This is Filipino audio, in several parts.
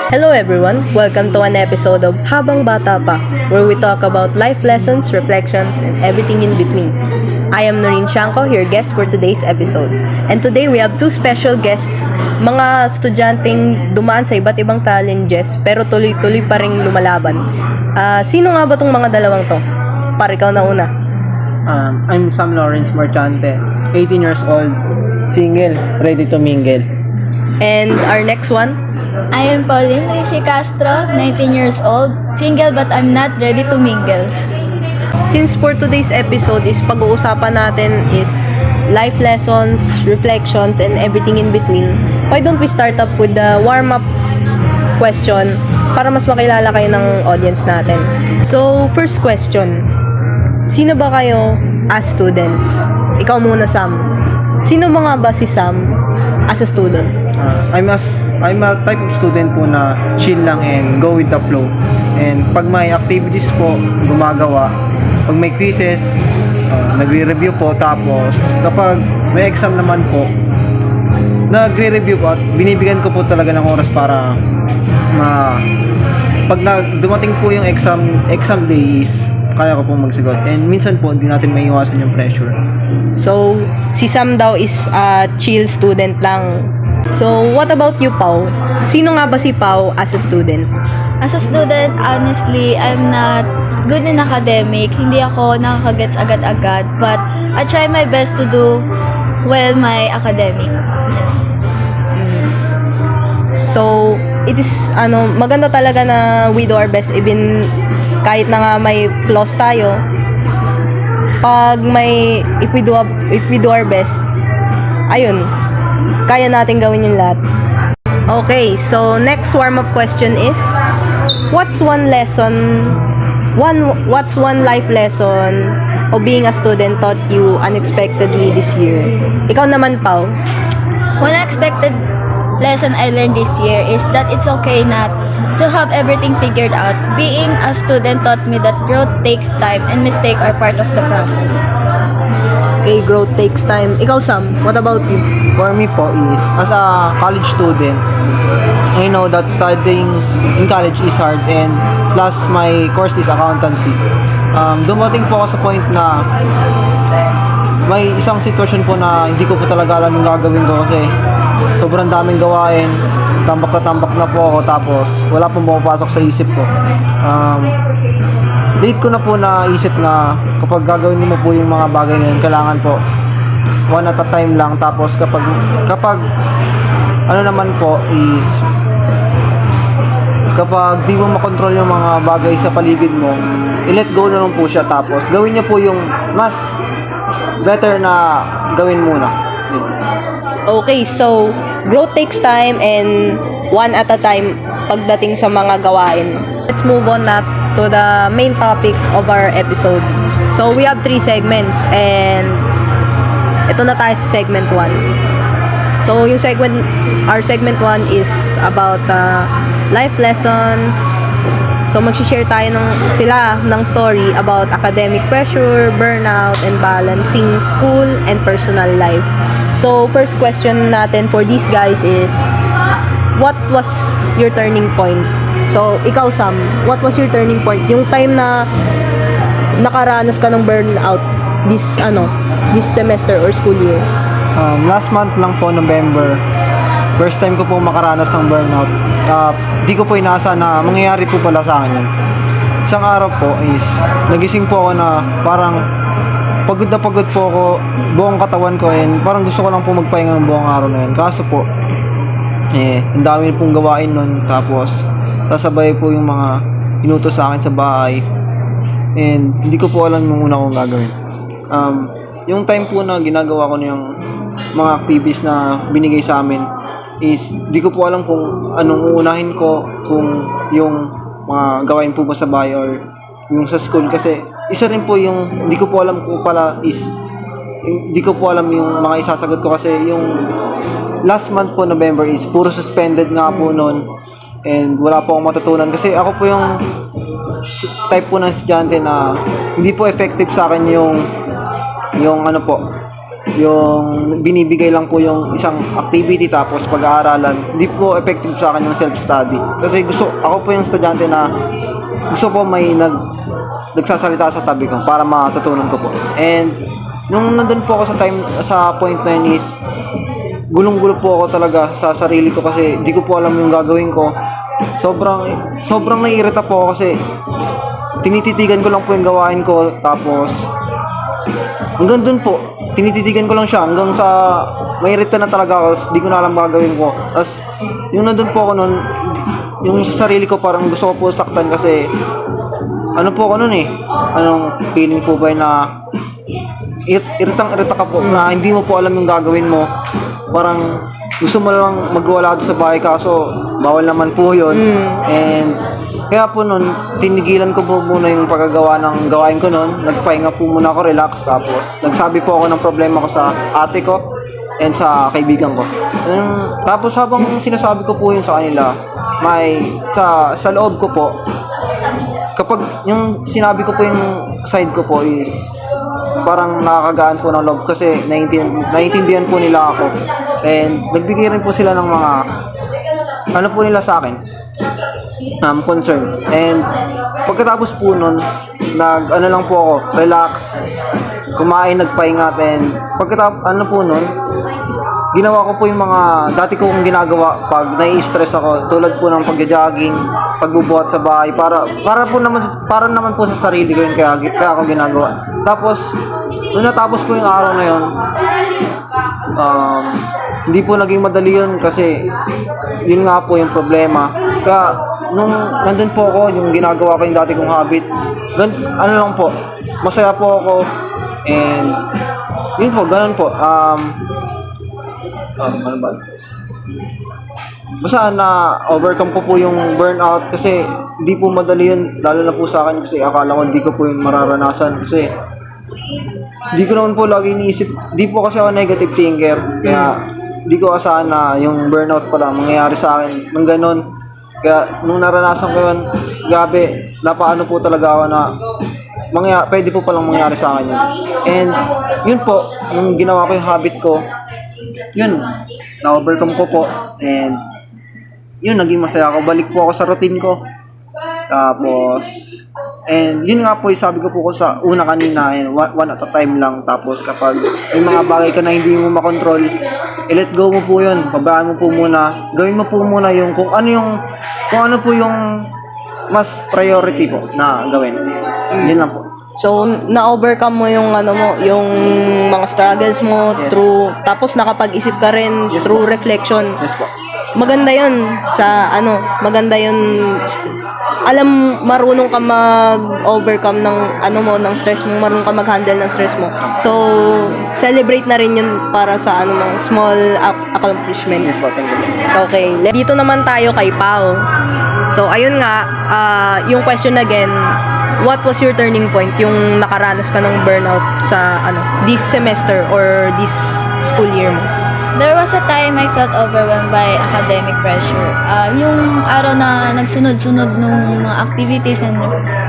Hello everyone, welcome to an episode of Habang Bata Pa, where we talk about life lessons, reflections, and everything in between. I am Noreen Shanko, your guest for today's episode. And today we have two special guests, mga estudyanteng dumaan sa iba't ibang challenges, pero tuloy-tuloy pa rin lumalaban. Sino nga ba tong mga dalawang to? Par, ikaw na una. I'm Sam Lawrence Marchante, 18 years old, single, ready to mingle. And our next one? I am Pauline Risi Castro, 19 years old, single but I'm not ready to mingle. Since for today's episode is pag-uusapan natin is life lessons, reflections, and everything in between, why don't we start up with the warm-up question para mas makilala kayo ng audience natin. So, first question. Sino ba kayo as students? Ikaw muna, Sam. Sino mga ba si Sam as a student? I'm a type of student po na chill lang and go with the flow. And pag may activities po, gumagawa. Pag may quizzes, nagre-review po. Tapos, kapag may exam naman po, nagre-review po at binibigyan ko po talaga ng oras para pag dumating po yung exam day is kaya ko pong magsagot. And minsan po, hindi natin maiiwasan yung pressure. So, si Sam daw is a chill student lang. So, what about you, Pau? Sino nga ba si Pau as a student? As a student, honestly, I'm not good in academic. Hindi ako nakakagets agad-agad, but I try my best to do well my academic. So, it is, maganda talaga na we do our best even kahit na nga may flaws tayo. If we do our best, ayun, kaya natin gawin yung lahat. Okay, so next warm-up question is, what's one life lesson of being a student taught you unexpectedly this year? Ikaw naman, Pau. One unexpected lesson I learned this year is that it's okay not to have everything figured out. Being a student taught me that growth takes time and mistakes are part of the process. Okay, growth takes time. Ikaw, Sam, what about you? For me po is, as a college student, I know that studying in college is hard and plus my course is accountancy. Dumating po ako sa point na may isang sitwasyon po na hindi ko po talaga alam yung gagawin ko kasi sobrang daming gawain, tambak na po ako tapos wala pong pumapasok sa isip ko. Late ko na po naisip na kapag gagawin mo po yung mga bagay na yun, kailangan po one at a time lang. Tapos kapag ano naman po is kapag di mo makontrol yung mga bagay sa paligid mo, i-let go na lang po siya. Tapos gawin niyo po yung mas better na gawin muna. Okay, so growth takes time and one at a time pagdating sa mga gawain. Let's move on na to the main topic of our episode. So we have 3 segments and ito na tayo sa segment 1. So yung our segment 1 is about life lessons. So mag-share tayo ng story about academic pressure, burnout, and balancing school and personal life. So first question natin for these guys is, what was your turning point? So ikaw, Sam, what was your turning point? Yung time na nakaranas ka ng burnout this semester or school year? Last month lang po, November, first time ko po makaranas ng burnout. Di ko po inasa na mangyayari po pala sa akin yun. Isang araw po is nagising po ako na parang pagod na pagod po ako, buong katawan ko, and parang gusto ko lang po magpahinga ng buong araw na yun. Kaso po, ang dami pong gawain nun, tapos sasabay po yung mga inutos sa akin sa bahay, and hindi ko po alam yung una kong gagawin. Yung time po na ginagawa ko na yung mga activities na binigay sa amin is hindi ko po alam kung anong uunahin ko, kung yung mga gawain po ba sa bahay or yung sa school, kasi isa rin po yung hindi ko po alam kung pala is hindi ko po alam yung mga isasagot ko, kasi yung last month po, November, is puro suspended nga po noon and wala po akong matutunan kasi ako po yung type po ng estudyante na hindi po effective sa akin yung yung binibigay lang po yung isang activity tapos pag-aaralan, hindi po effective sa akin yung self-study. Kasi ako po yung estudyante na gusto po may nagsasalita sa tabi ko para matutunan ko po. And nung nandun po ako sa point na yun is, gulong-gulo po ako talaga sa sarili ko kasi di ko po alam yung gagawin ko. Sobrang naiirita po ako kasi tinititigan ko lang po yung gawain ko, tapos hanggang dun po, tinititigan ko lang siya hanggang sa mairita na talaga ako, di ko na alam gagawin ko. Tapos yung nandun po ako nun, yung sa sarili ko parang gusto ko po saktan kasi ano po ako nun anong feeling po ba na irita ka po na hindi mo po alam yung gagawin mo. Parang gusto mo lang magwala sa bahay kaso bawal naman po yun. And kaya po nun, tinigilan ko po muna yung paggawa ng gawain ko nun. Nagpahinga po muna ako, relax. Tapos nagsabi po ako ng problema ko sa ate ko and sa kaibigan ko. Tapos habang sinasabi ko po yun sa kanila, sa loob ko po, kapag yung sinabi ko po yung side ko po is parang nakakagaan po ng loob kasi naiintindihan po nila ako. And nagbigay rin po sila ng mga ano po nila sa akin, concern. And pagkatapos po nun, ano lang po ako, relax, kumain, nagpahinga. And pagkatapos, ano po nun, ginawa ko po yung mga dati kong ginagawa pag nai-stress ako, tulad po ng pagja-jogging, pagbubuhat sa bahay, para naman po sa sarili ko yun, kaya ako ginagawa. Tapos nung natapos po yung araw na yun, hindi po naging madali yun kasi yun nga po yung problema. Kaya nung nandun po ako, yung ginagawa ko yung dati kong habit, ano lang po, masaya po ako. And yun po, ganun po. Ano ba? Basta na overcome ko po yung burnout kasi hindi po madali yun, lalo na po sa akin kasi akala ko hindi ko po yun mararanasan kasi hindi ko naman po lagi iniisip, di po kasi ako negative thinker, kaya di ko asahan na yung burnout pala mangyayari sa akin ng ganun. Kaya nung naranasan ko yun, grabe, napaano po talaga ako na pwede po palang mangyari sa akin yun. And yun po, nung ginawa ko yung habit ko, yun, na-overcome ko po. And yun, naging masaya ako. Balik po ako sa routine ko. Tapos, and yun nga po, sabi ko po sa una kanina, one at a time lang. Tapos kapag may mga bagay ka na hindi mo makontrol, let go mo po yun. Pabayaan mo po muna. Gawin mo po muna yung kung ano po yung mas priority po na gawin. Yun lang po. So, na-overcome mo yung yung mga struggles mo through, tapos nakapag-isip ka rin through reflection. Yes po. Maganda yun maganda yun. Marunong ka mag-overcome ng ng stress mo, marunong ka mag-handle ng stress mo. So, celebrate na rin yun para sa small accomplishments. Yes po, thank you. So, okay. Dito naman tayo kay Pao. So, ayun nga, yung question again, what was your turning point? Yung nakaranas ka ng burnout sa this semester or this school year mo? There was a time I felt overwhelmed by academic pressure. Yung araw na nagsunod-sunod nung mga activities and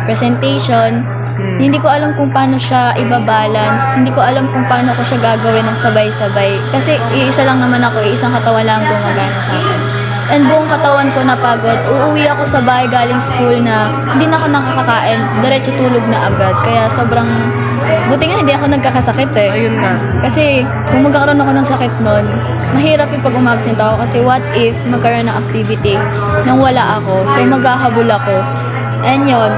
presentation, hindi ko alam kung paano siya ibabalance. Hindi ko alam kung paano ko siya gagawin ng sabay-sabay. Kasi iisa lang naman ako, isang katawan lang gumagana sa akin. And buong katawan ko napagod. Uuwi ako sa bahay galing school na hindi na ako nakakakain. Diretso tulog na agad. Kaya sobrang, buti nga hindi ako nagkakasakit eh. Ayun nga. Kasi kung magkakaroon ako ng sakit nun, mahirap yung pag umabsent ako. Kasi what if magkaroon ng activity nang wala ako. So maghahabol ako. And yun.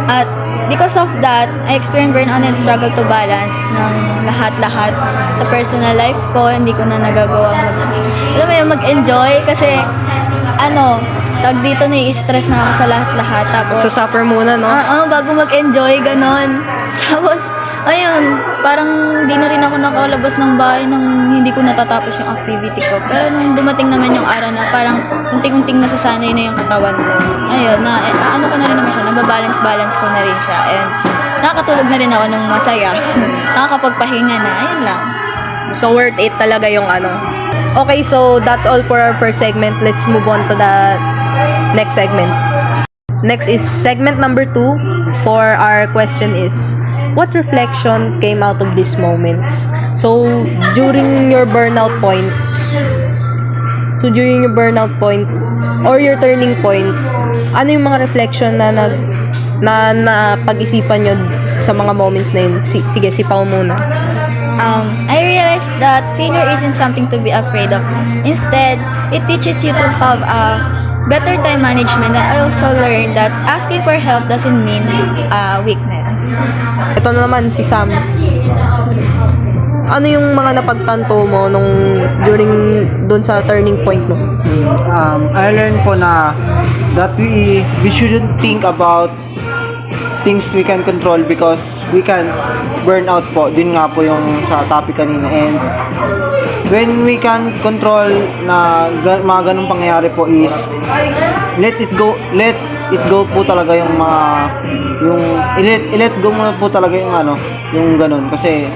At because of that, I experienced burnout and struggle to balance ng lahat-lahat sa personal life ko. Hindi ko na nagagawa mag-enjoy kasi tag dito nai-stress na ako sa lahat-lahat. Tapos Suffer muna, no? bago mag-enjoy, ganon. Tapos, ayun, parang di na rin ako nakalabas ng bahay nang hindi ko natatapos yung activity ko. Pero nung dumating naman yung araw na parang unting-unting nasasanay na yung katawan ko, ayun, ko na rin naman siya, nababalance ko na rin siya. And nakakatulog na rin ako ng masaya. Nakakapagpahinga na, ayun lang. So, worth it talaga yung Okay, so that's all for our first segment. Let's move on to the next segment. Next is segment number 2 for our question is, what reflection came out of these moments? So, during your burnout point, or your turning point, ano yung mga reflection na pag-isipan nyo sa mga moments na yun? Sige, si Pao muna. I realized that failure isn't something to be afraid of. Instead, it teaches you to have a better time management, and I also learned that asking for help doesn't mean weakness. Ito na naman si Sam. Ano yung mga napagtanto mo doon sa turning point mo? I learned po na that we shouldn't think about things we can control because we can burn out po. Din nga po yung sa topic kanina. And when we can control na mga ganung pangyayari po is let it go po talaga yung let go muna po talaga yung ganun kasi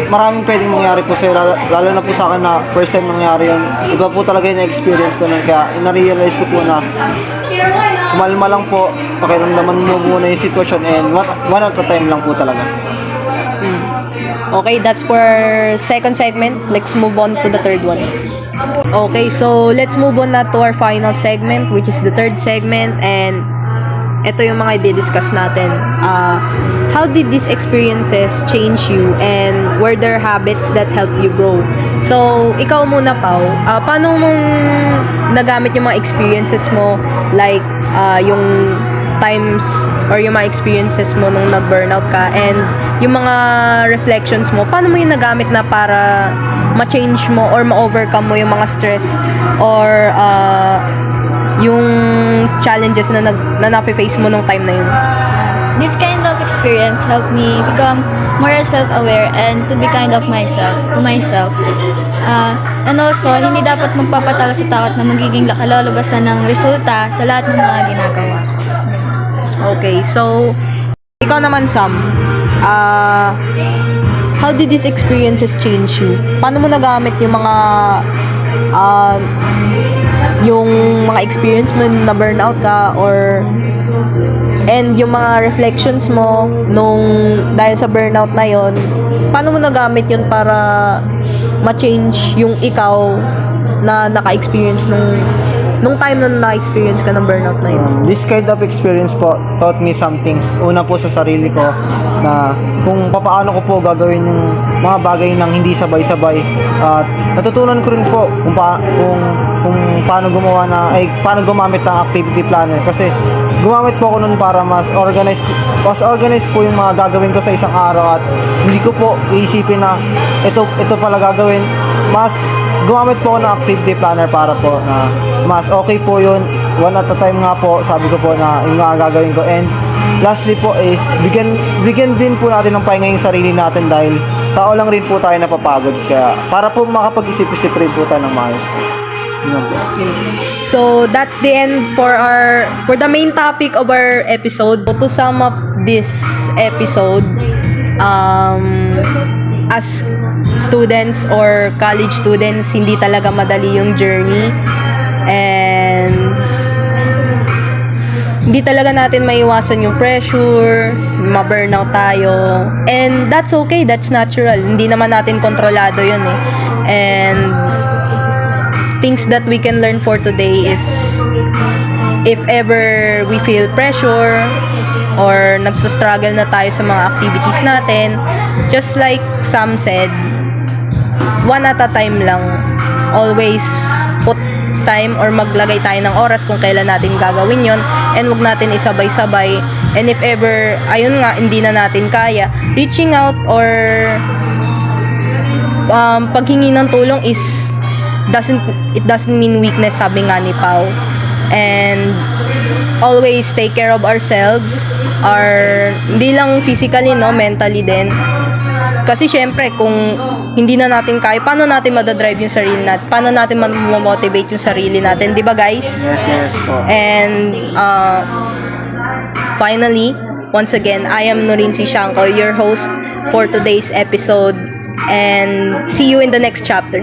maraming pwedeng mangyari po sa'yo, lalo na po sa akin na first time nangyari yun. Iba po talaga yung experience ko nun, kaya na-realize ko po na kumalma lang po, pakiramdaman mo muna yung sitwasyon, and one at a time lang po talaga. Okay, that's for second segment. Let's move on to the third one. Okay, so let's move on na to our final segment, which is the third segment, and ito yung mga i-discuss natin. How did these experiences change you, and were there habits that helped you grow? So, ikaw muna, Pao. Paano mong nagamit yung mga experiences mo, like yung times or yung mga experiences mo nung nag-burnout ka, and yung mga reflections mo, paano mo yung nagamit na para ma-change mo or ma-overcome mo yung mga stress or yung challenges na na-face mo nung time na yun? This kind of experience helped me become more self-aware and to be kind of to myself. And also, hindi dapat magpapatalo sa takot na magiging kalalabasan ng resulta sa lahat ng mga ginagawa. Okay, so ikaw naman, Sam, how did these experiences change you? Paano mo nagamit yung mga experience mo na burnout ka, and yung mga reflections mo dahil sa burnout na yon, paano mo nagamit yun para ma-change yung ikaw na naka-experience nung time na naka-experience ka ng burnout na yun? This kind of experience po taught me some things. Una po sa sarili ko na kung paano ko po gagawin yung mga bagay nang hindi sabay-sabay. At natutunan ko rin po kung paano paano gumamit ng activity planner, kasi gumamit po ako nun para mas organized po yung mga gagawin ko sa isang araw, at hindi ko po iisipin na ito pala gagawin. Mas gumamit po ako ng activity planner para po na mas okay po yun, one at a time nga po, sabi ko po na yung mga gagawin ko. And lastly po is bigyan din po natin ng pahinga yung sarili natin, dahil tao lang rin po tayo napapagod, kaya para po makapag-isip-isip rin po tayo ng maayos. So that's the end for the main topic of our episode. To sum up this episode, as students or college students, hindi talaga madali yung journey, and hindi talaga natin maiwasan yung pressure, ma-burnout tayo, and that's okay, that's natural. Hindi naman natin kontrolado yun eh. And things that we can learn for today is, if ever we feel pressure or nagsastruggle na tayo sa mga activities natin, just like Sam said, one at a time lang. Always put time or maglagay tayo ng oras kung kailan natin gagawin yon, and wag natin isabay-sabay. And if ever, ayun nga, hindi na natin kaya, reaching out or paghingi ng tulong it doesn't mean weakness, sabi nga ni Pao. And always take care of ourselves, hindi lang physically, no, mentally din. Kasi syempre, kung hindi na natin kaya, paano natin madadrive yung sarili natin? Paano natin ma-motivate yung sarili natin? Di ba, guys? Yes po. And finally, once again, I am Norin Sishanko, your host for today's episode. And see you in the next chapter.